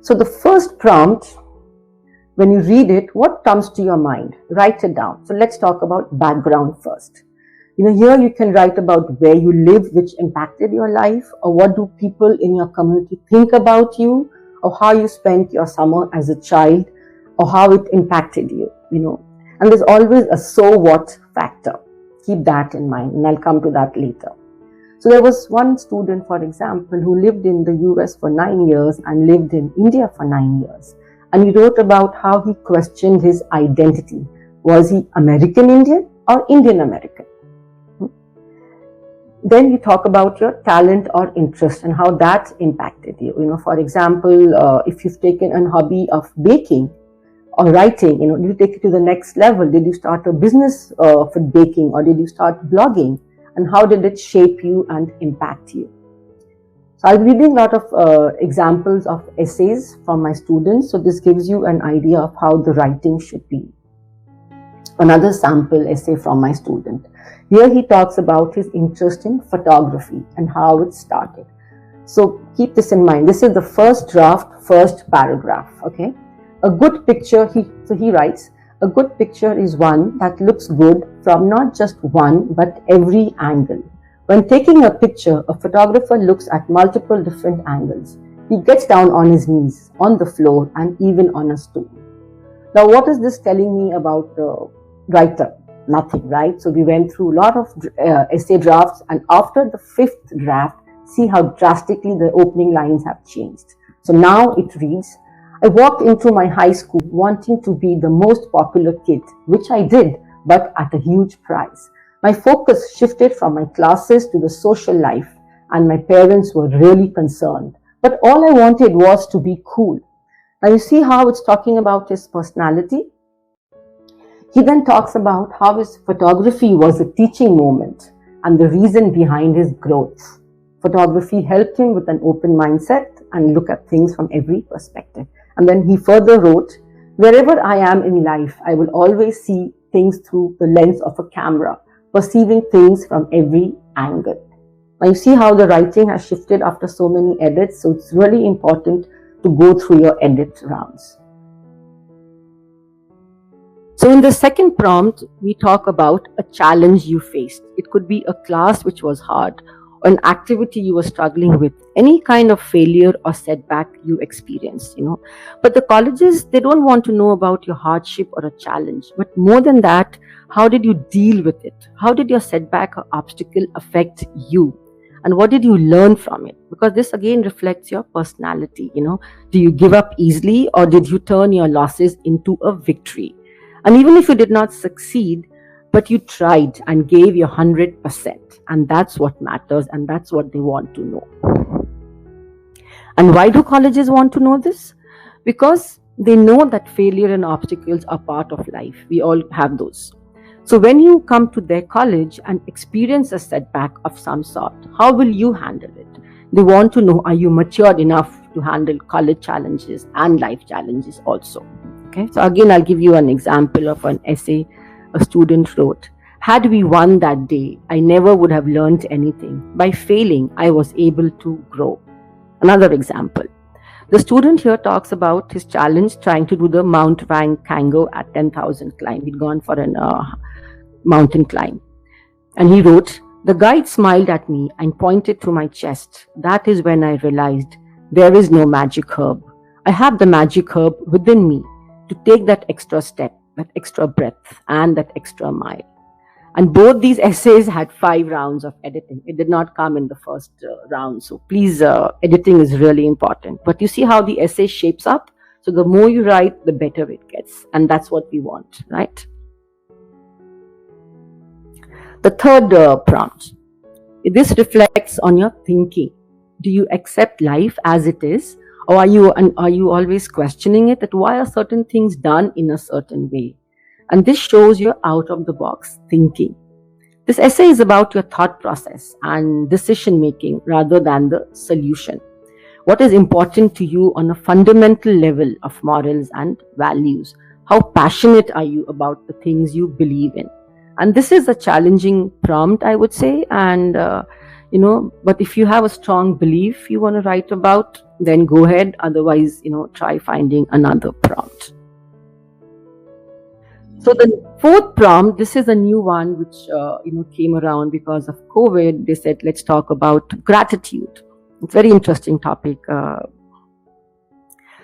So the first prompt, when you read it, what comes to your mind? Write it down. So let's talk about background first. Here you can write about where you live, which impacted your life, or what do people in your community think about you, or how you spent your summer as a child, or how it impacted you, And there's always a so what factor. Keep that in mind, and I'll come to that later. So there was one student, for example, who lived in the US for 9 years and lived in India for 9 years. And he wrote about how he questioned his identity. Was he American Indian or Indian American? Then you talk about your talent or interest and how that impacted you. For example, if you've taken a hobby of baking or writing, did you take it to the next level? Did you start a business for baking, or did you start blogging? And how did it shape you and impact you? So I'll be reading a lot of examples of essays from my students. So this gives you an idea of how the writing should be. Another sample essay from my student. Here he talks about his interest in photography and how it started. So keep this in mind. This is the first draft, first paragraph. Okay. A good picture, he writes, a good picture is one that looks good from not just one, but every angle. When taking a picture, a photographer looks at multiple different angles. He gets down on his knees, on the floor, and even on a stool. Now, what is this telling me about the writer? Nothing, right? So we went through a lot of essay drafts, and after the fifth draft, see how drastically the opening lines have changed. So now it reads, I walked into my high school wanting to be the most popular kid, which I did, but at a huge price. My focus shifted from my classes to the social life, and my parents were really concerned. But all I wanted was to be cool. Now you see how it's talking about his personality? He then talks about how his photography was a teaching moment and the reason behind his growth. Photography helped him with an open mindset and look at things from every perspective. And then he further wrote, wherever I am in life, I will always see things through the lens of a camera, perceiving things from every angle. Now you see how the writing has shifted after so many edits, so it's really important to go through your edit rounds. So in the second prompt, we talk about a challenge you faced. It could be a class which was hard, or an activity you were struggling with, any kind of failure or setback you experienced, But the colleges, they don't want to know about your hardship or a challenge, but more than that, how did you deal with it? How did your setback or obstacle affect you? And what did you learn from it? Because this again reflects your personality, Do you give up easily, or did you turn your losses into a victory? And even if you did not succeed, but you tried and gave your 100%, and that's what matters, and that's what they want to know. And why do colleges want to know this? Because they know that failure and obstacles are part of life. We all have those. So when you come to their college and experience a setback of some sort, how will you handle it? They want to know, are you matured enough to handle college challenges and life challenges also? Okay. So again, I'll give you an example of an essay a student wrote. Had we won that day, I never would have learned anything. By failing, I was able to grow. Another example. The student here talks about his challenge trying to do the Mount Wang Kango at 10,000 climb. He'd gone for a mountain climb. And he wrote, the guide smiled at me and pointed to my chest. That is when I realized there is no magic herb. I have the magic herb within me to take that extra step, that extra breath, and that extra mile. And both these essays had 5 rounds of editing. It did not come in the first round. So please, editing is really important. But you see how the essay shapes up? So the more you write, the better it gets. And that's what we want, right? The third prompt. This reflects on your thinking. Do you accept life as it is? Or are you always questioning it? That why are certain things done in a certain way? And this shows your out-of-the-box thinking. This essay is about your thought process and decision-making rather than the solution. What is important to you on a fundamental level of morals and values? How passionate are you about the things you believe in? And this is a challenging prompt, I would say. And, but if you have a strong belief you want to write about, then go ahead. Otherwise, try finding another prompt. So the fourth prompt, this is a new one which came around because of COVID. They said, let's talk about gratitude. It's a very interesting topic.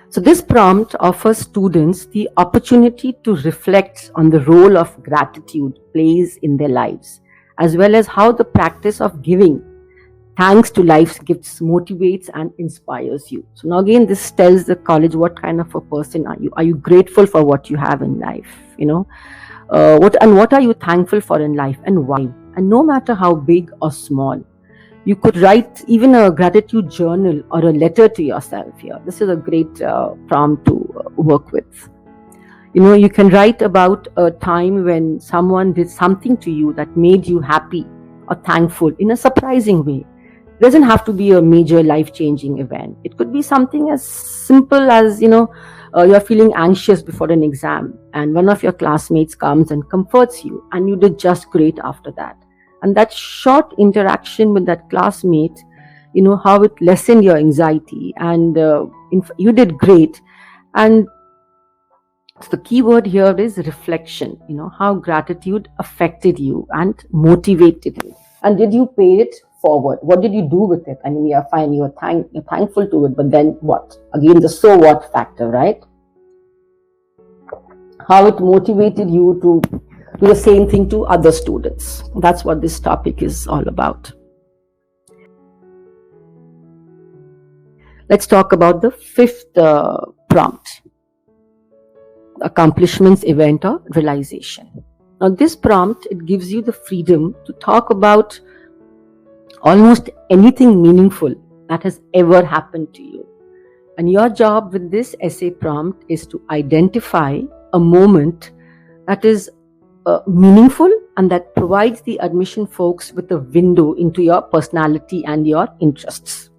So this prompt offers students the opportunity to reflect on the role of gratitude plays in their lives, as well as how the practice of giving thanks to life's gifts motivates and inspires you. So now again, this tells the college what kind of a person are you. Are you grateful for what you have in life? What are you thankful for in life, and why? And no matter how big or small, you could write even a gratitude journal or a letter to yourself here. This is a great prompt to work with. You can write about a time when someone did something to you that made you happy or thankful in a surprising way. It doesn't have to be a major life-changing event. It could be something as simple as, you're feeling anxious before an exam and one of your classmates comes and comforts you, and you did just great after that. And that short interaction with that classmate, how it lessened your anxiety, and you did great. And so the key word here is reflection, how gratitude affected you and motivated you. And did you pay it forward? What did you do with it? I mean, you're fine, you're thankful to it, but then what? Again, the so what factor, right? How it motivated you to do the same thing to other students. That's what this topic is all about. Let's talk about the fifth prompt. Accomplishments, event, or realization. Now this prompt, it gives you the freedom to talk about almost anything meaningful that has ever happened to you. And your job with this essay prompt is to identify a moment that is meaningful and that provides the admission folks with a window into your personality and your interests.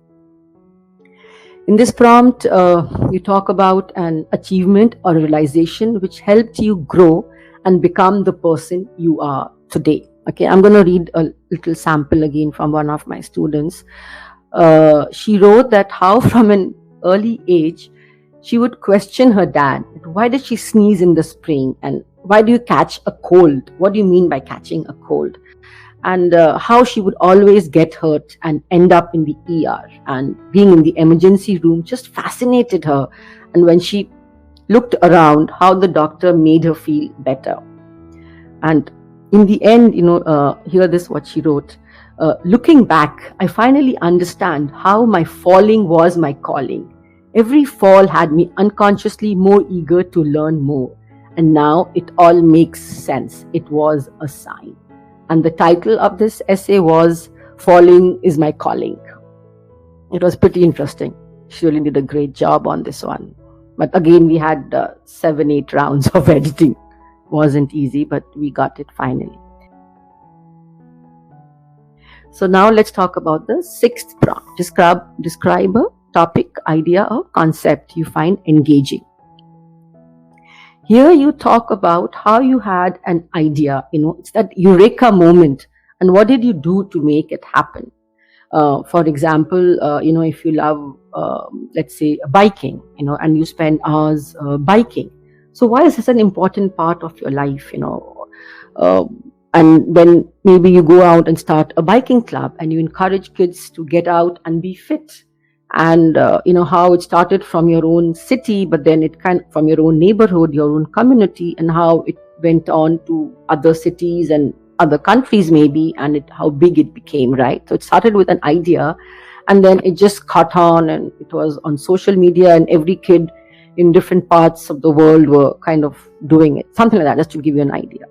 In this prompt, you talk about an achievement or a realization which helped you grow and become the person you are today. Okay, I'm going to read a little sample again from one of my students. She wrote that how from an early age, she would question her dad. Why did she sneeze in the spring? And why do you catch a cold? What do you mean by catching a cold? And how she would always get hurt and end up in the ER. And being in the emergency room just fascinated her. And when she looked around, how the doctor made her feel better. And in the end, here this what she wrote. Looking back, I finally understand how my falling was my calling. Every fall had me unconsciously more eager to learn more. And now it all makes sense. It was a sign. And the title of this essay was Falling is My Calling. It was pretty interesting. She really did a great job on this one. But again, we had 7-8 rounds of editing. Wasn't easy, but we got it finally. So now let's talk about the sixth prompt. Describe a topic, idea, or concept you find engaging. Here you talk about how you had an idea, it's that eureka moment, and what did you do to make it happen? For example, if you love, let's say, biking, and you spend hours biking. So why is this an important part of your life, and then maybe you go out and start a biking club and you encourage kids to get out and be fit. And how it started from your own city, but then it from your own neighborhood, your own community, and how it went on to other cities and other countries maybe, and how big it became, right? So it started with an idea, and then it just caught on, and it was on social media, and every kid in different parts of the world were kind of doing it, something like that, just to give you an idea.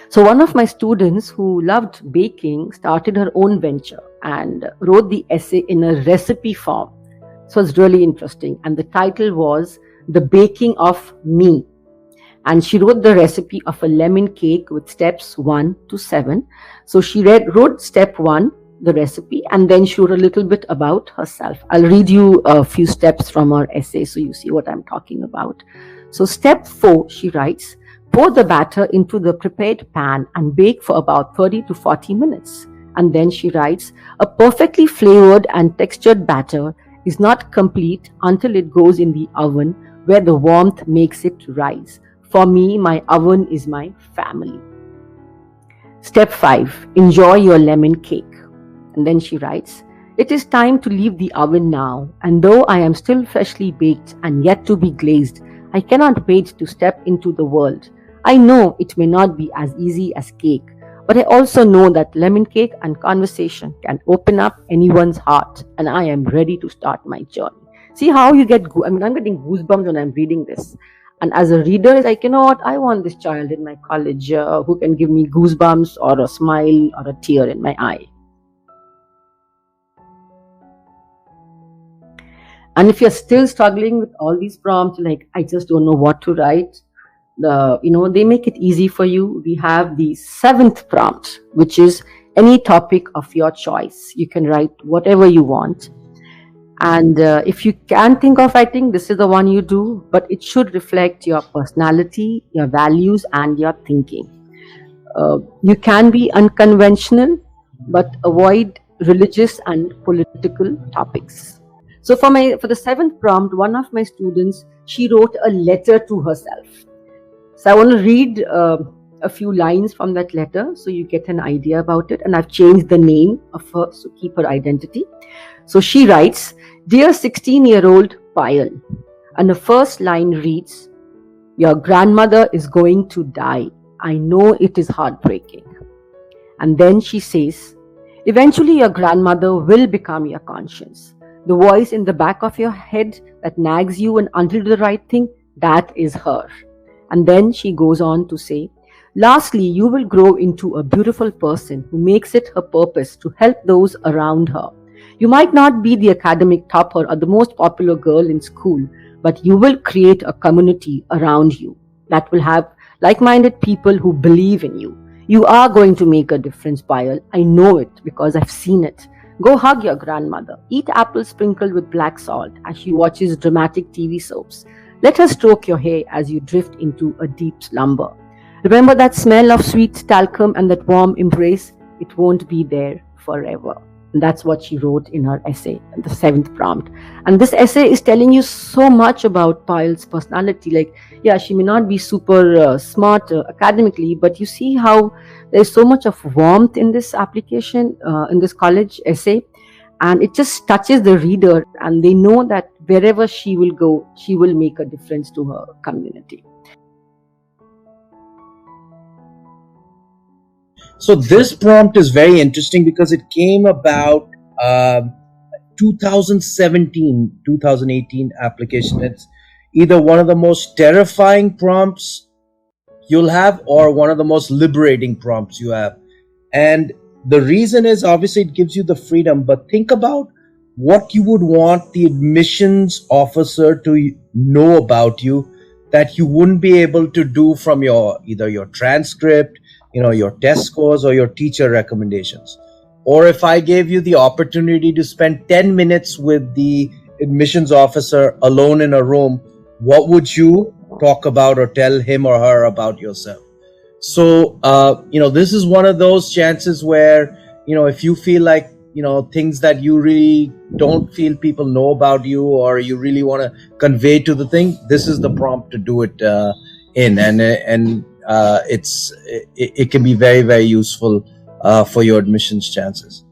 So one of my students who loved baking started her own venture and wrote the essay in a recipe form. So it's really interesting. And the title was The Baking of Me. And she wrote the recipe of a lemon cake with steps 1 to 7. So she wrote step 1, the recipe, and then she wrote a little bit about herself. I'll read you a few steps from her essay so you see what I'm talking about. So step 4, she writes, pour the batter into the prepared pan and bake for about 30 to 40 minutes. And then she writes, a perfectly flavored and textured batter is not complete until it goes in the oven where the warmth makes it rise. For me, my oven is my family. Step 5. Enjoy your lemon cake. And then she writes, it is time to leave the oven now, and though I am still freshly baked and yet to be glazed, I cannot wait to step into the world. I know it may not be as easy as cake, but I also know that lemon cake and conversation can open up anyone's heart, and I am ready to start my journey. See how you get, I'm getting goosebumps when I'm reading this. And as a reader, it's like, you know what, I want this child in my college who can give me goosebumps or a smile or a tear in my eye. And if you're still struggling with all these prompts, like, I just don't know what to write, they make it easy for you. We have the 7th prompt, which is any topic of your choice. You can write whatever you want. And if you can think of writing, this is the one you do, but it should reflect your personality, your values, and your thinking. You can be unconventional, but avoid religious and political topics. So for the 7th prompt, one of my students, she wrote a letter to herself. So I want to read a few lines from that letter so you get an idea about it. And I've changed the name of her to keep her identity. So she writes, Dear 16-year-old Payal, and the first line reads, your grandmother is going to die. I know it is heartbreaking. And then she says, eventually your grandmother will become your conscience. The voice in the back of your head that nags you and until you do the right thing, that is her. And then she goes on to say, lastly, you will grow into a beautiful person who makes it her purpose to help those around her. You might not be the academic topper or the most popular girl in school, but you will create a community around you that will have like-minded people who believe in you. You are going to make a difference, Payal. I know it because I've seen it. Go hug your grandmother. Eat apples sprinkled with black salt as she watches dramatic TV soaps. Let her stroke your hair as you drift into a deep slumber. Remember that smell of sweet talcum and that warm embrace? It won't be there forever. And that's what she wrote in her essay, the 7th prompt. And this essay is telling you so much about Payal's personality. Like, yeah, she may not be super smart academically, but you see how there's so much of warmth in this application, in this college essay. And it just touches the reader, and they know that wherever she will go, she will make a difference to her community. So this prompt is very interesting because it came about 2017, 2018 application. It's either one of the most terrifying prompts you'll have or one of the most liberating prompts you have. And the reason is obviously it gives you the freedom, but think about what you would want the admissions officer to know about you that you wouldn't be able to do from either your transcript, your test scores or your teacher recommendations. Or if I gave you the opportunity to spend 10 minutes with the admissions officer alone in a room, what would you talk about or tell him or her about yourself? So, this is one of those chances where, if you feel like, things that you really don't feel people know about you or you really want to convey to the thing, this is the prompt to do it in. And it can be very, very useful for your admissions chances.